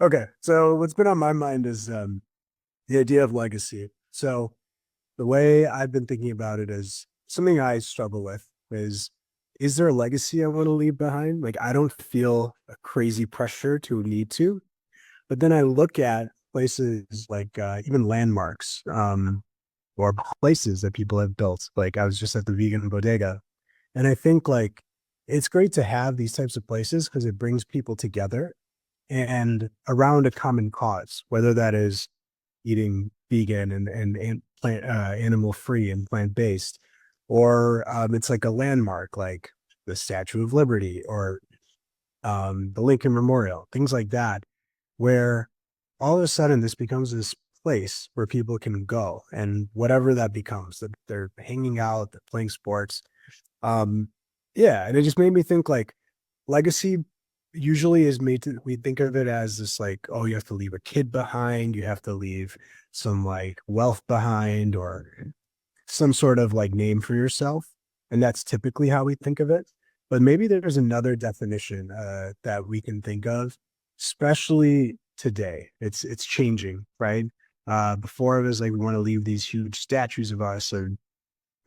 Okay, so what's been on my mind is the idea of legacy. So the way I've been thinking about it is something I struggle with is there a legacy I want to leave behind? Like I don't feel a crazy pressure to need to, but then I look at places like even landmarks or places that people have built. Like I was just at the vegan bodega, and I think like it's great to have these types of places because it brings people together and around a common cause, whether that is eating vegan and plant animal free and plant based, or it's like a landmark like the Statue of Liberty or the Lincoln Memorial, things like that, where all of a sudden this becomes this place where people can go and whatever that becomes, that they're hanging out, they're playing sports. Um, yeah, and it just made me think like legacy usually is made to we think of it as this like, oh, you have to leave a kid behind, you have to leave some like wealth behind or some sort of like name for yourself. And that's typically how we think of it. But maybe there's another definition that we can think of, especially today. It's changing, right? Before it was like we want to leave these huge statues of us or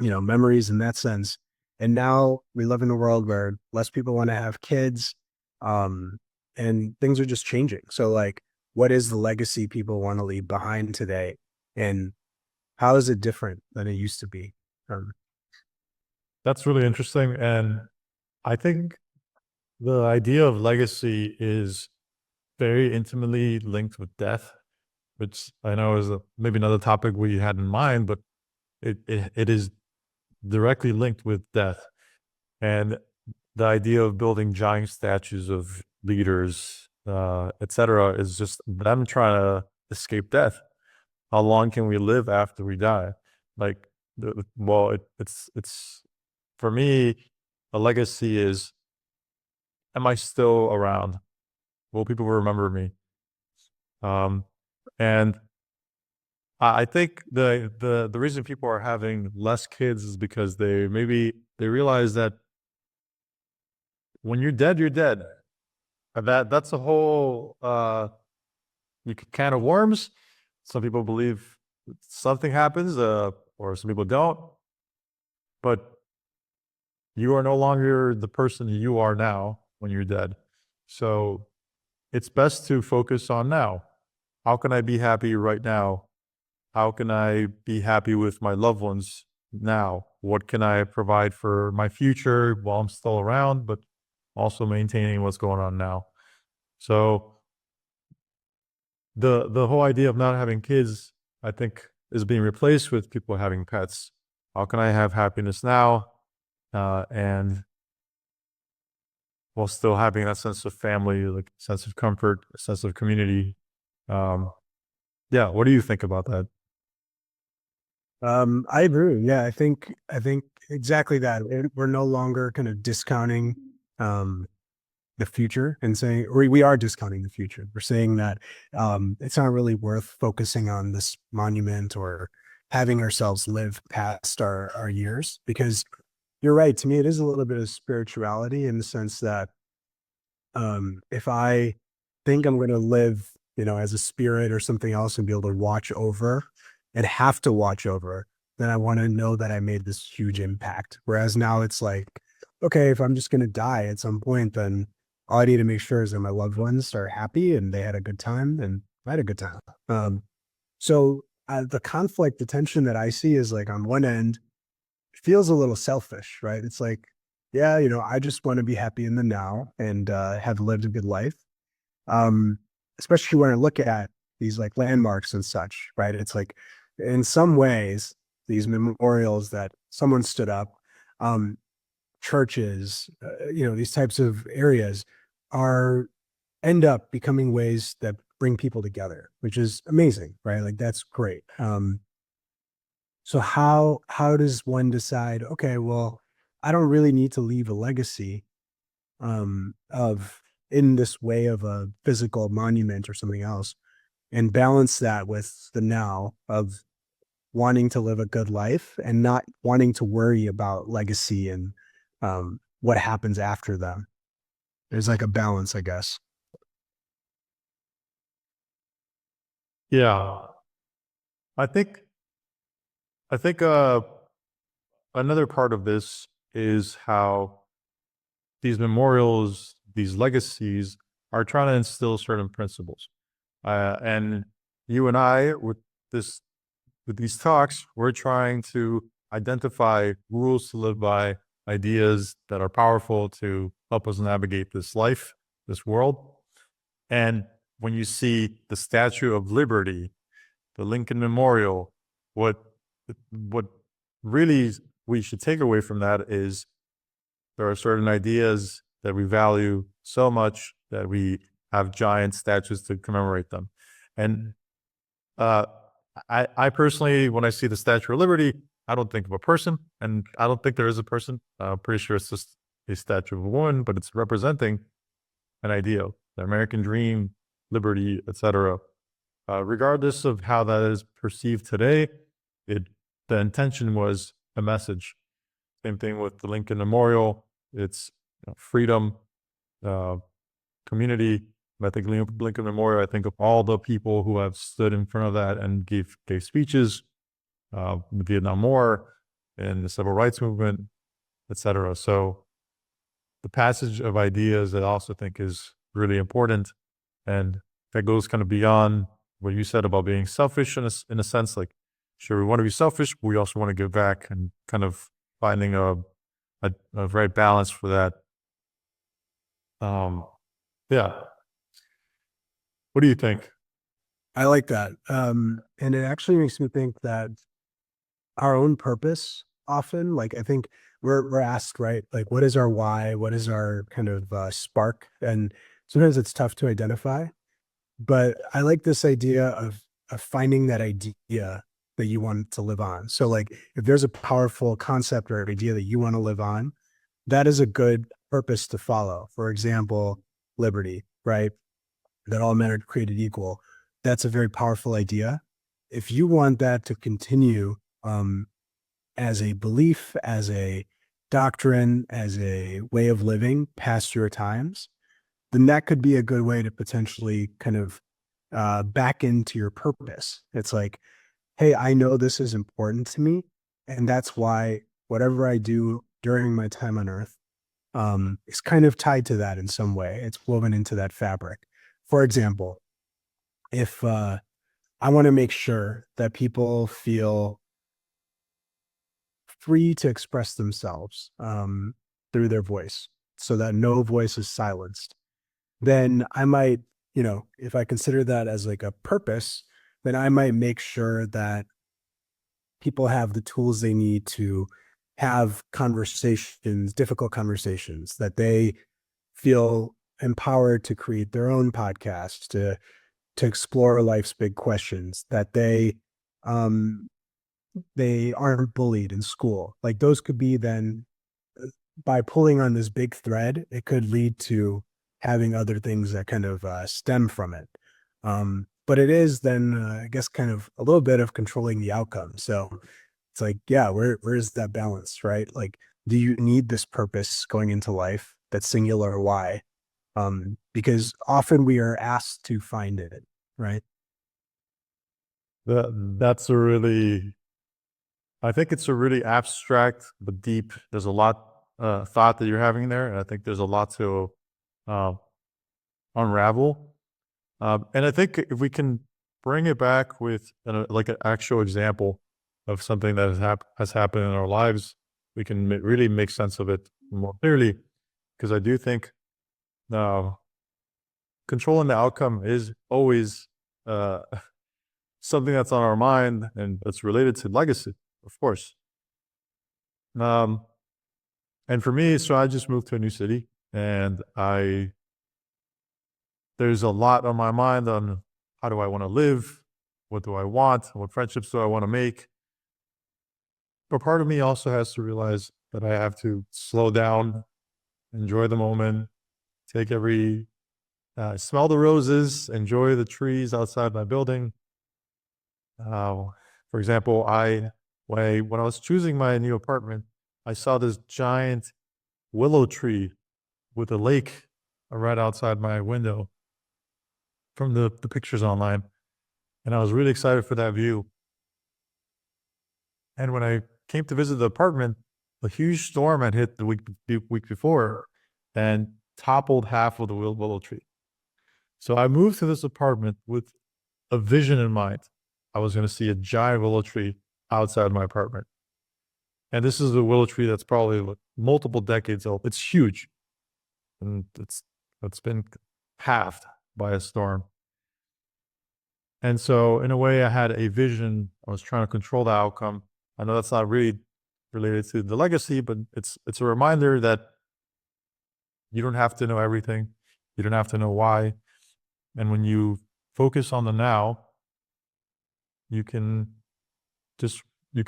memories in that sense. And now we live in a world where less people want to have kids, um, and things are just changing. So, like, what is the legacy people want to leave behind today, and how is it different than it used to be? Um, That's really interesting. And I think the idea of legacy is very intimately linked with death, which I know is maybe another topic we had in mind, but it is directly linked with death. And the idea of building giant statues of leaders, etc., is just them trying to escape death. How long can we live after we die? Like, well, it's for me, a legacy is, am I still around? Will people remember me? Um, and I think the reason people are having less kids is because they realize that when you're dead, you're dead. And that's a whole can of worms. Some people believe something happens, or some people don't. But you are no longer the person you are now when you're dead. So it's best to focus on now. How can I be happy right now? How can I be happy with my loved ones now? What can I provide for my future while I'm still around, but also maintaining what's going on now? So the whole idea of not having kids, I think, is being replaced with people having pets. How can I have happiness now, and while still having that sense of family, like sense of comfort, a sense of community? Um, yeah, what do you think about that? I agree. Yeah, I think exactly that. We're no longer kind of discounting um, the future and saying, or we are discounting the future. We're saying that it's not really worth focusing on this monument or having ourselves live past our years because you're right. To me, it is a little bit of spirituality in the sense that if I think I'm going to live, as a spirit or something else and be able to watch over and have to watch over, then I want to know that I made this huge impact. Whereas now it's like, okay, if I'm just going to die at some point, then all I need to make sure is that my loved ones are happy and they had a good time and I had a good time. So the conflict, the tension that I see is like on one end, feels a little selfish, right? It's like, yeah, I just want to be happy in the now and have lived a good life. Um, Especially when I look at these like landmarks and such, right? It's like in some ways, these memorials that someone stood up, um, churches, these types of areas are end up becoming ways that bring people together, which is amazing, right? Like that's great. So how does one decide, okay, well, I don't really need to leave a legacy of in this way of a physical monument or something else and balance that with the now of wanting to live a good life and not wanting to worry about legacy and what happens after them. There's like a balance, I guess. Yeah, I think I think another part of this is how these memorials, these legacies, are trying to instill certain principles. And you and I, this with these talks, we're trying to identify rules to live by, ideas that are powerful to help us navigate this life, this world. And when you see the Statue of Liberty, the Lincoln Memorial, what what really we should take away from that is there are certain ideas that we value so much that we have giant statues to commemorate them. And uh, I personally, when I see the Statue of Liberty, I don't think of a person, and I don't think there is a person. I'm pretty sure it's just a statue of a woman, but it's representing an ideal, the American dream, liberty, etc. Regardless of how that is perceived today, it the intention was a message. Same thing with the Lincoln Memorial. It's freedom, uh, community. I think Lincoln Memorial. I think of all the people who have stood in front of that and gave speeches, the Vietnam War, and the Civil Rights Movement, etc. So the passage of ideas, I also think, is really important, and that goes kind of beyond what you said about being selfish in a sense. Like, sure, we want to be selfish, but we also want to give back, and kind of finding a right balance for that. Um, yeah. What do you think? I like that. And it actually makes me think that our own purpose often, like I think we're asked, right? Like, what is our why? What is our kind of spark? And sometimes it's tough to identify. But I like this idea of finding that idea that you want to live on. So like if there's a powerful concept or idea that you want to live on, that is a good purpose to follow. For example, liberty, right? That all men are created equal. That's a very powerful idea. If you want that to continue as a belief, as a doctrine, as a way of living past your times, then that could be a good way to potentially kind of back into your purpose. It's like, hey, I know this is important to me. And that's why whatever I do during my time on earth is kind of tied to that in some way. It's woven into that fabric. For example, if I want to make sure that people feel free to express themselves through their voice so that no voice is silenced, then I might, if I consider that as like a purpose, then I might make sure that people have the tools they need to have conversations, difficult conversations, that they feel empowered to create their own podcast, to explore life's big questions, that um they aren't bullied in school. Like those could be then by pulling on this big thread, it could lead to having other things that kind of stem from it. But it is then, I guess, kind of a little bit of controlling the outcome. So it's like, yeah, where's that balance, right? Like, do you need this purpose going into life, that singular why? Because often we are asked to find it, right? That's a really, I think it's a really abstract but deep. There's a lot thought that you're having there, and I think there's a lot to uh, unravel. And I think if we can bring it back with like an actual example of something that has happened in our lives, we can really make sense of it more clearly. Because I do think uh, controlling the outcome is always uh, something that's on our mind, and that's related to legacy, of course. Um, and for me, so I just moved to a new city, and there's a lot on my mind on how do I want to live, what do I want, what friendships do I want to make. But part of me also has to realize that I have to slow down, enjoy the moment, take every smell the roses, enjoy the trees outside my building. Uh, for example, when I was choosing my new apartment, I saw this giant willow tree with a lake right outside my window from the pictures online. And I was really excited for that view. And when I came to visit the apartment, a huge storm had hit the week before and toppled half of the willow tree. So I moved to this apartment with a vision in mind. I was going to see a giant willow tree outside my apartment. And this is a willow tree that's probably like multiple decades old. It's huge. And it's been halved by a storm. And so in a way I had a vision. I was trying to control the outcome. I know that's not really related to the legacy, but it's a reminder that you don't have to know everything. You don't have to know why. And when you focus on the now, you can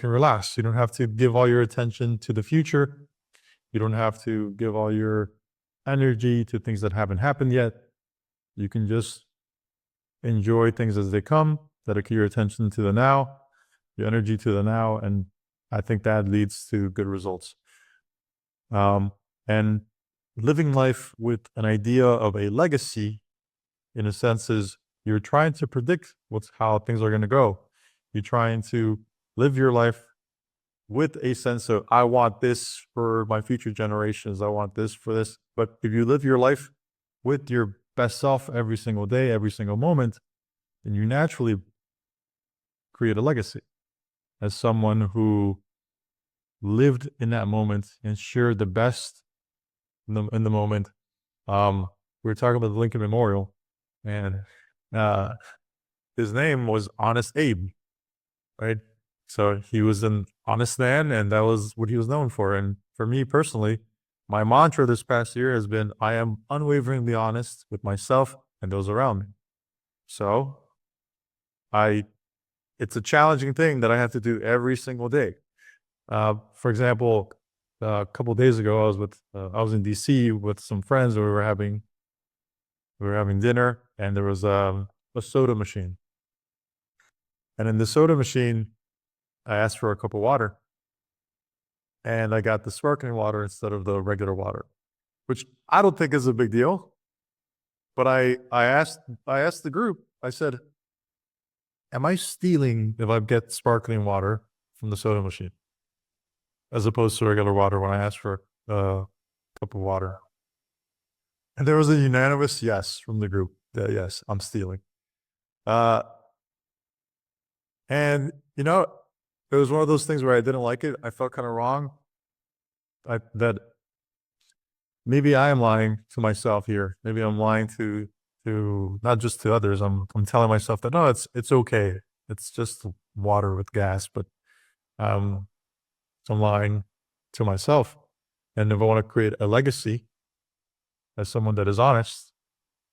relax. You don't have to give all your attention to the future. You don't have to give all your energy to things that haven't happened yet. You can just enjoy things as they come, dedicate your attention to the now, your energy to the now, and I think that leads to good results. And living life with an idea of a legacy, in a sense, is you're trying to predict how things are going to go. You're trying to live your life with a sense of, I want this for my future generations. I want this for this. But if you live your life with your best self every single day, every single moment, then you naturally create a legacy as someone who lived in that moment and shared the best in the moment. We were talking about the Lincoln Memorial, and his name was Honest Abe, right? So he was an honest man, and that was what he was known for. And for me personally, my mantra this past year has been, I am unwaveringly honest with myself and those around me. So it's a challenging thing that I have to do every single day. For example, a couple of days ago, I was in DC with some friends. We were having dinner, and there was a soda machine. And in the soda machine, I asked for a cup of water, and I got the sparkling water instead of the regular water, which I don't think is a big deal. But I asked the group, I said, am I stealing if I get sparkling water from the soda machine as opposed to regular water when I asked for a cup of water? And there was a unanimous yes from the group. Yes, I'm stealing. And, it was one of those things where I didn't like it. I felt kind of wrong. That maybe I am lying to myself here. Maybe I'm lying to not just to others. I'm telling myself that, no, it's okay. It's just water with gas, but I'm lying to myself. And if I want to create a legacy as someone that is honest,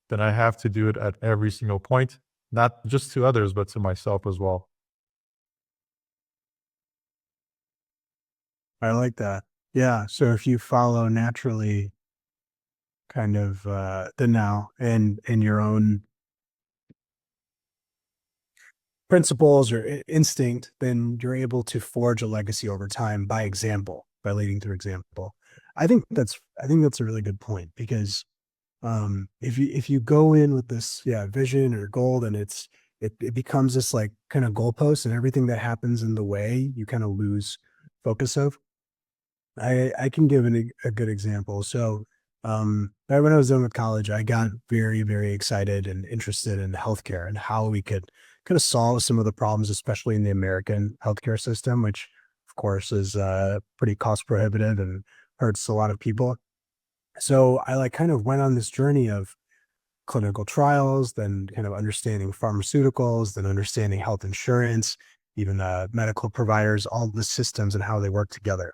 then I have to do it at every single point, not just to others, but to myself as well. I like that. Yeah. So if you follow naturally kind of the now and your own principles or instinct, then you're able to forge a legacy over time by example, by leading through example. I think that's a really good point, because if you go in with this vision or goal, then it becomes this like kind of goalpost, and everything that happens in the way you kind of lose focus of. I can give a good example. So back when I was done with college, I got very, very excited and interested in healthcare and how we could kind of solve some of the problems, especially in the American healthcare system, which of course is pretty cost prohibitive and hurts a lot of people. So I like kind of went on this journey of clinical trials, then kind of understanding pharmaceuticals, then understanding health insurance, even medical providers, all the systems and how they work together.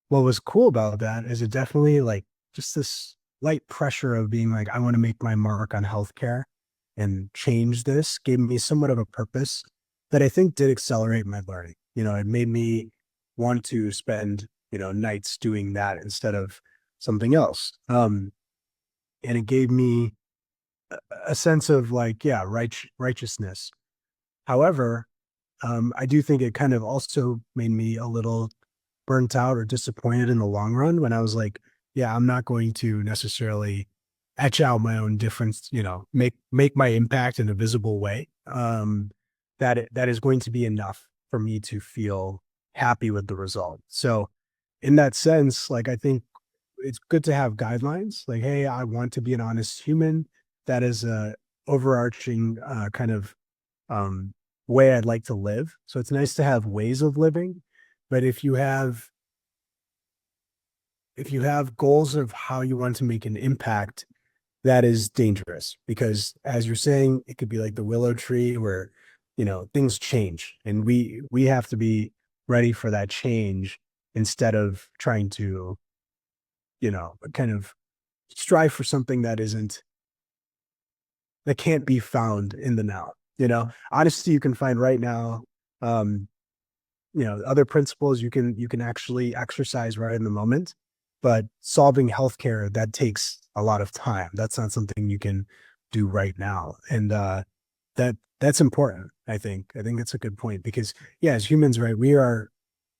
What was cool about that is it definitely like just this light pressure of being like, I want to make my mark on healthcare and change this, gave me somewhat of a purpose that I think did accelerate my learning. It made me want to spend, nights doing that instead of something else. And it gave me a sense of like, righteousness. However, I do think it kind of also made me a little burnt out or disappointed in the long run when I was like, I'm not going to necessarily etch out my own difference, make my impact in a visible way, that is going to be enough for me to feel happy with the result. So in that sense, like, I think it's good to have guidelines like, hey, I want to be an honest human. That is a overarching kind of um, way I'd like to live. So it's nice to have ways of living. But if you have goals of how you want to make an impact, that is dangerous because, as you're saying, it could be like the willow tree where, things change and we have to be ready for that change instead of trying to, kind of strive for something that can't be found in the now. Honesty you can find right now. Um, other principles you can actually exercise right in the moment, but solving healthcare, that takes a lot of time. That's not something you can do right now. And that's important. I think that's a good point because, yeah, as humans, right, we are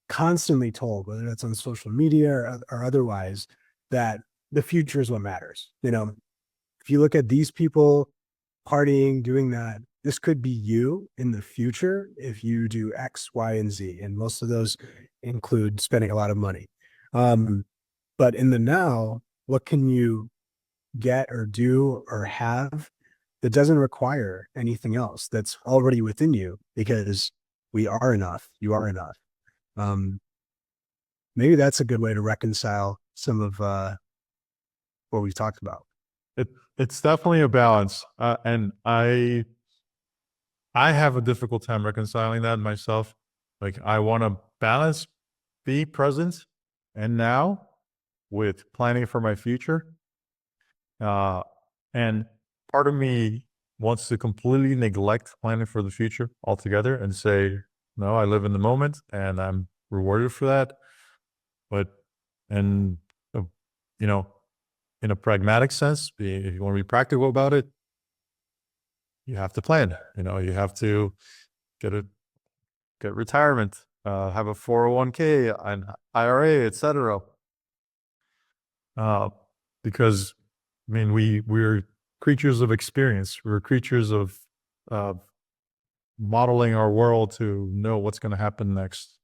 constantly told, whether that's on social media or otherwise, that the future is what matters. If you look at these people partying, doing that, this could be you in the future if you do X, Y, and Z. And most of those include spending a lot of money. But in the now, what can you get or do or have that doesn't require anything else that's already within you because we are enough. You are enough. Um, Maybe that's a good way to reconcile some of what we've talked about. It it's definitely a balance, and I have a difficult time reconciling that myself. Like I want to balance, be present, and now with planning for my future. Uh, and part of me wants to completely neglect planning for the future altogether and say, no, I live in the moment and I'm rewarded for that. But, and, uh, you know, in a pragmatic sense, if you want to be practical about it, you have to plan. You have to get a get retirement, have a 401k, an IRA, etc. Uh, because I mean, we're creatures of experience. We're creatures of uh, modeling our world to know what's going to happen next.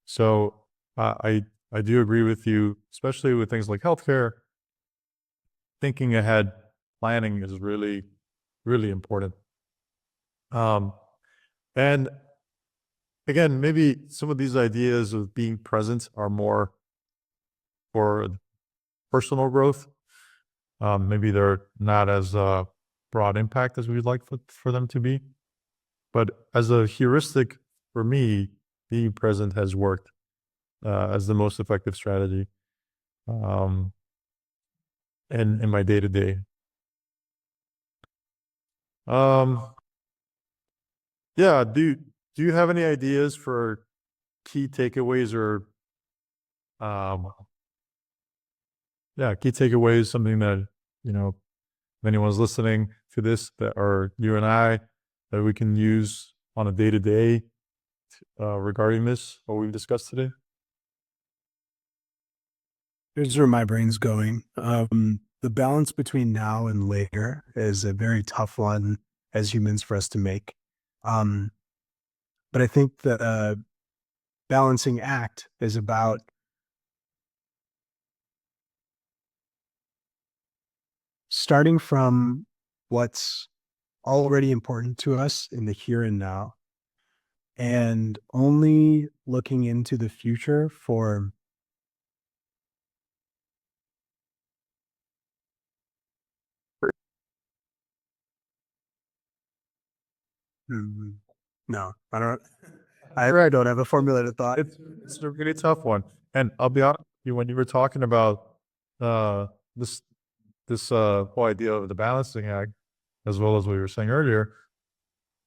So I do agree with you, especially with things like healthcare. Thinking ahead, planning is really, really important. Um, and again, maybe some of these ideas of being present are more for personal growth. Maybe they're not as broad impact as we'd like for them to be. But as a heuristic for me, being present has worked as the most effective strategy um, in my day to day. Yeah. Do you have any ideas for key takeaways or um, yeah, key takeaways? Something that if anyone's listening to this, that or you and I, that we can use on a day to day regarding this, what we've discussed today. Here's where my brain's going. The balance between now and later is a very tough one as humans for us to make. Um, but I think that balancing act is about starting from what's already important to us in the here and now and only looking into the future for mm, no, I don't. I don't have a formulated thought. It's a really tough one. And I'll be honest with you, when you were talking about uh, this whole idea of the balancing act, as well as what you were saying earlier,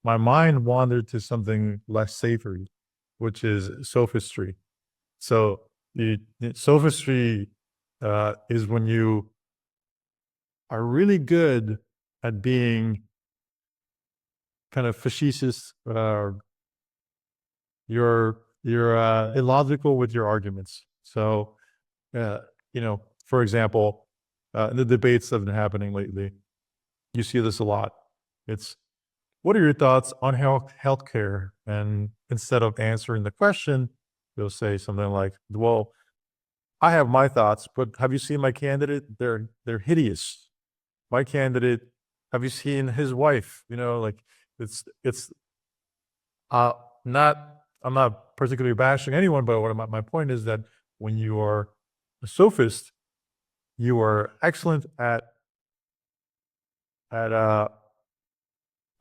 my mind wandered to something less savory, which is sophistry. So the sophistry is when you are really good at being kind of facetious. You're illogical with your arguments. So, for example, in the debates that have been happening lately. You see this a lot. It's, what are your thoughts on healthcare? And instead of answering the question, they'll say something like, well, I have my thoughts, but have you seen my candidate? They're hideous. My candidate, have you seen his wife? You know, like it's uh not, I'm not particularly bashing anyone, but what my point is that when you are a sophist, you are excellent at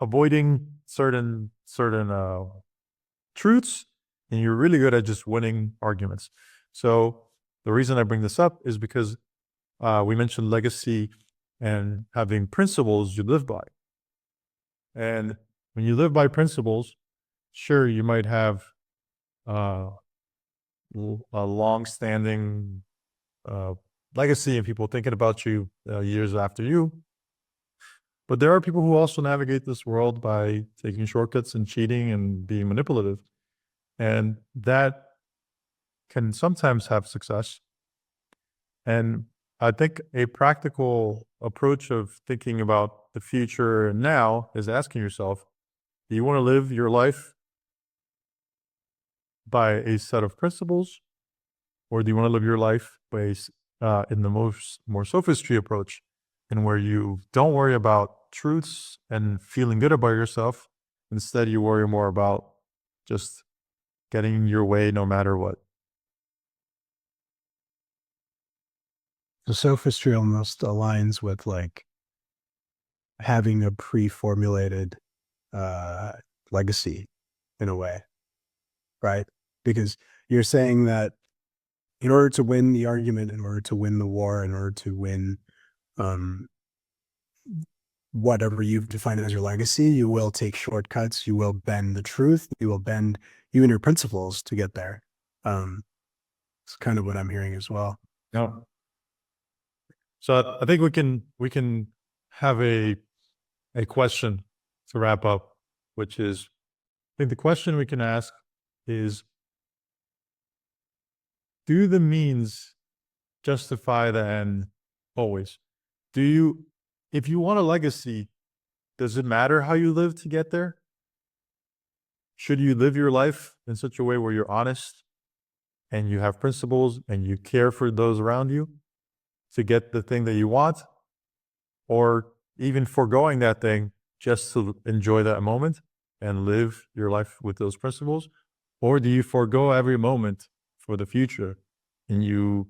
avoiding certain truths, and you're really good at just winning arguments. So the reason I bring this up is because we mentioned legacy and having principles you live by. And when you live by principles, sure, you might have a long-standing legacy and people thinking about you years after you. But there are people who also navigate this world by taking shortcuts and cheating and being manipulative. And that can sometimes have success. And I think a practical approach of thinking about the future now is asking yourself, do you want to live your life by a set of principles, or do you want to live your life based in the more sophistry approach, and where you don't worry about truths and feeling good about yourself? Instead, you worry more about just getting your way no matter what. The sophistry almost aligns with like having a pre-formulated legacy in a way, right? Because you're saying that in order to win the argument, in order to win the war, in order to win um, whatever you've defined as your legacy, you will take shortcuts, you will bend the truth, you will bend even your principles to get there. It's kind of what I'm hearing as well. No. So I think we can have a question to wrap up, which is, I think the question we can ask is, do the means justify the end always? If you want a legacy, does it matter how you live to get there? Should you live your life in such a way where you're honest and you have principles and you care for those around you to get the thing that you want? Or even foregoing that thing just to enjoy that moment and live your life with those principles? Or do you forego every moment for the future and you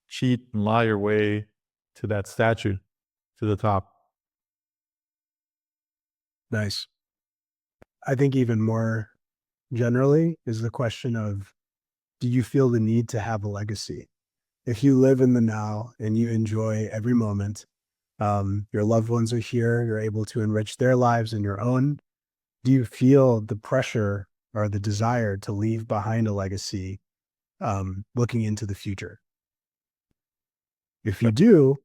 cheat and lie your way to that statue, to the top? Nice. I think even more generally is the question of, do you feel the need to have a legacy? If you live in the now and you enjoy every moment, your loved ones are here, you're able to enrich their lives and your own, do you feel the pressure or the desire to leave behind a legacy looking into the future? If you do,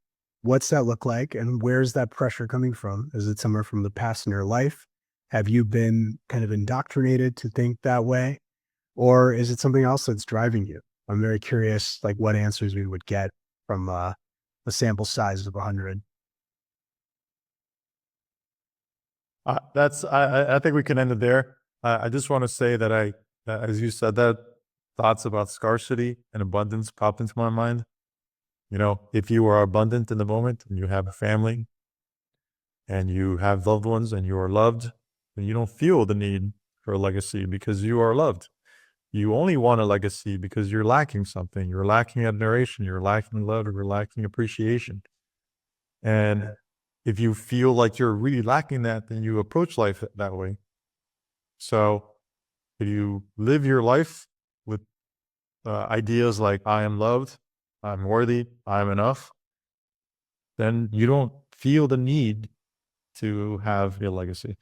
what's that look like? And where's that pressure coming from? Is it somewhere from the past in your life? Have you been kind of indoctrinated to think that way? Or is it something else that's driving you? I'm very curious, like what answers we would get from a sample size of 100. I think we can end it there. I just want to say that as you said that, thoughts about scarcity and abundance popped into my mind. You know, if you are abundant in the moment and you have a family and you have loved ones and you are loved, then you don't feel the need for a legacy because you are loved. You only want a legacy because you're lacking something. You're lacking admiration. You're lacking love. Or you're lacking appreciation. And if you feel like you're really lacking that, then you approach life that way. So if you live your life with ideas like, I am loved, I'm worthy, I'm enough, then you don't feel the need to have a legacy.